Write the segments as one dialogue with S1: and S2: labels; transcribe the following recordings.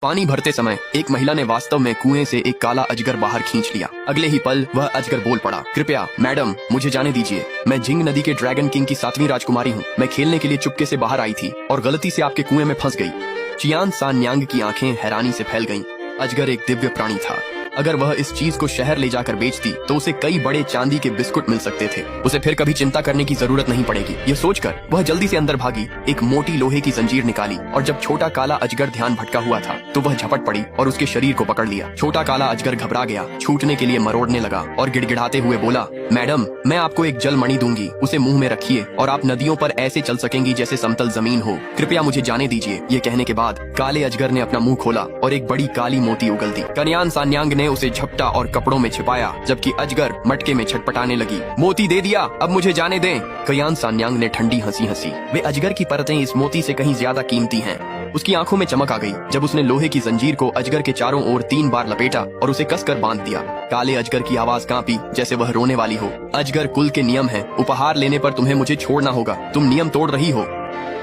S1: पानी भरते समय एक महिला ने वास्तव में कुएं से एक काला अजगर बाहर खींच लिया। अगले ही पल वह अजगर बोल पड़ा, कृपया मैडम मुझे जाने दीजिए। मैं जिंग नदी के ड्रैगन किंग की 7वीं राजकुमारी हूँ। मैं खेलने के लिए चुपके से बाहर आई थी और गलती से आपके कुएं में फंस गई। चियान सान्यांग की आंखें हैरानी से फैल गईं। अजगर एक दिव्य प्राणी था। अगर वह इस चीज को शहर ले जाकर बेचती तो उसे कई बड़े चांदी के बिस्कुट मिल सकते थे। उसे फिर कभी चिंता करने की जरूरत नहीं पड़ेगी। यह सोचकर वह जल्दी से अंदर भागी, एक मोटी लोहे की जंजीर निकाली और जब छोटा काला अजगर ध्यान भटका हुआ था तो वह झपट पड़ी और उसके शरीर को पकड़ लिया। छोटा काला अजगर घबरा गया, छूटने के लिए मरोड़ने लगा और गिड़गिड़ाते हुए बोला, मैडम मैं आपको एक जल मणि दूंगी, उसे मुंह में रखिए और आप नदियों पर ऐसे चल सकेंगी जैसे समतल जमीन हो। कृपया मुझे जाने दीजिए। ये कहने के बाद काले अजगर ने अपना मुंह खोला और एक बड़ी काली मोती उगल दी। कन्यान सान्यांग ने उसे झपटा और कपड़ों में छिपाया, जबकि अजगर मटके में छटपटाने लगी। मोती दे दिया, अब मुझे जाने दें। कयान सान्यांग ने ठंडी हंसी हंसी। वे अजगर की परतें इस मोती से कहीं ज्यादा कीमती हैं। उसकी आंखों में चमक आ गई जब उसने लोहे की जंजीर को अजगर के चारों ओर 3 बार लपेटा और उसे कसकर बांध दिया। काले अजगर की आवाज कांपी जैसे वह रोने वाली हो। अजगर कुल के नियम हैं, उपहार लेने पर तुम्हें मुझे छोड़ना होगा। तुम नियम तोड़ रही हो।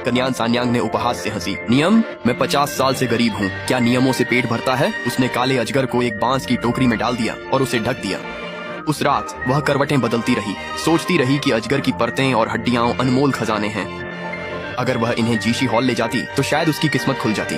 S1: कन्यान सान्यांग ने उपहास से हंसी। नियम? मैं 50 साल से गरीब हूँ, क्या नियमों से पेट भरता है? उसने काले अजगर को एक बांस की टोकरी में डाल दिया और उसे ढक दिया। उस रात वह करवटें बदलती रही, सोचती रही कि अजगर की परतें और हड्डियां अनमोल खजाने हैं। अगर वह इन्हें जीशी हॉल ले जाती तो शायद उसकी किस्मत खुल जाती।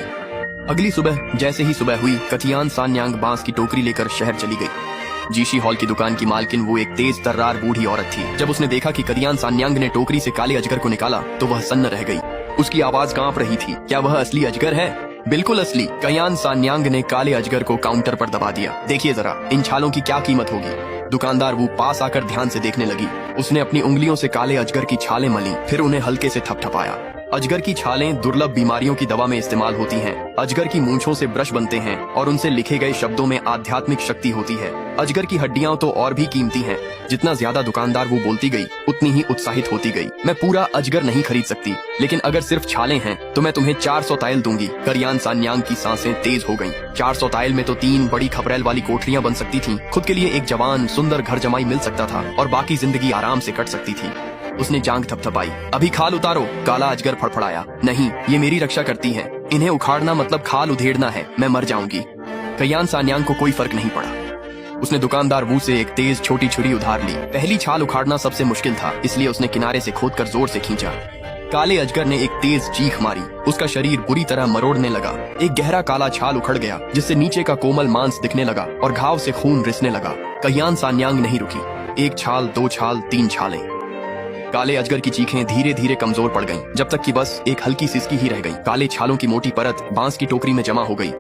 S1: अगली सुबह जैसे ही सुबह हुई, कथियान सान्यांग बांस की टोकरी लेकर शहर चली गई। जीशी हॉल की दुकान की मालकिन वो एक तेज तर्रार बूढ़ी औरत थी। जब उसने देखा कि कथियान सान्यांग ने टोकरी से काले अजगर को निकाला तो वह सन्न रह गई। उसकी आवाज कांप रही थी। क्या वह असली अजगर है? बिल्कुल असली। कयान सान्यांग ने काले अजगर को काउंटर पर दबा दिया। देखिए जरा, इन छालों की क्या कीमत होगी? दुकानदार वो पास आकर ध्यान से देखने लगी। उसने अपनी उंगलियों से काले अजगर की छालें मली, फिर उन्हें हल्के से थपथपाया। अजगर की छालें दुर्लभ बीमारियों की दवा में इस्तेमाल होती हैं। अजगर की मूंछों से ब्रश बनते हैं और उनसे लिखे गए शब्दों में आध्यात्मिक शक्ति होती है। अजगर की हड्डियां तो और भी कीमती हैं। जितना ज्यादा दुकानदार वो बोलती गई उतनी ही उत्साहित होती गई। मैं पूरा अजगर नहीं खरीद सकती, लेकिन अगर सिर्फ छालें हैं तो मैं तुम्हें 400 ताइल दूंगी। करियान सान्यांग की सांसें तेज हो गईं। 400 ताइल में तो 3 बड़ी खपरेल वाली कोठरियां बन सकती थीं। खुद के लिए एक जवान सुंदर घर जमाई मिल सकता था और बाकी जिंदगी आराम से कट सकती थी। उसने जांघ थपथपाई। अभी खाल उतारो। काला अजगर फड़फड़ाया। नहीं, ये मेरी रक्षा करती हैं। इन्हें उखाड़ना मतलब खाल उधेड़ना है। मैं मर जाऊंगी। कयान सान्यांग को कोई फर्क नहीं पड़ा। उसने दुकानदार वू से एक तेज छोटी छुरी उधार ली। पहली छाल उखाड़ना सबसे मुश्किल था, इसलिए उसने किनारे से खोदकर जोर से खींचा। काले अजगर ने एक तेज चीख मारी। उसका शरीर बुरी तरह मरोड़ने लगा। एक गहरा काला छाल उखड़ गया जिससे नीचे का कोमल मांस दिखने लगा और घाव से खून रिसने लगा। कयान सान्यांग नहीं रुकी। 1 छाल, 2 छाल, 3 छालें। काले अजगर की चीखें धीरे धीरे कमजोर पड़ गईं, जब तक कि बस एक हल्की सिसकी ही रह गई। काले छालों की मोटी परत बांस की टोकरी में जमा हो गई।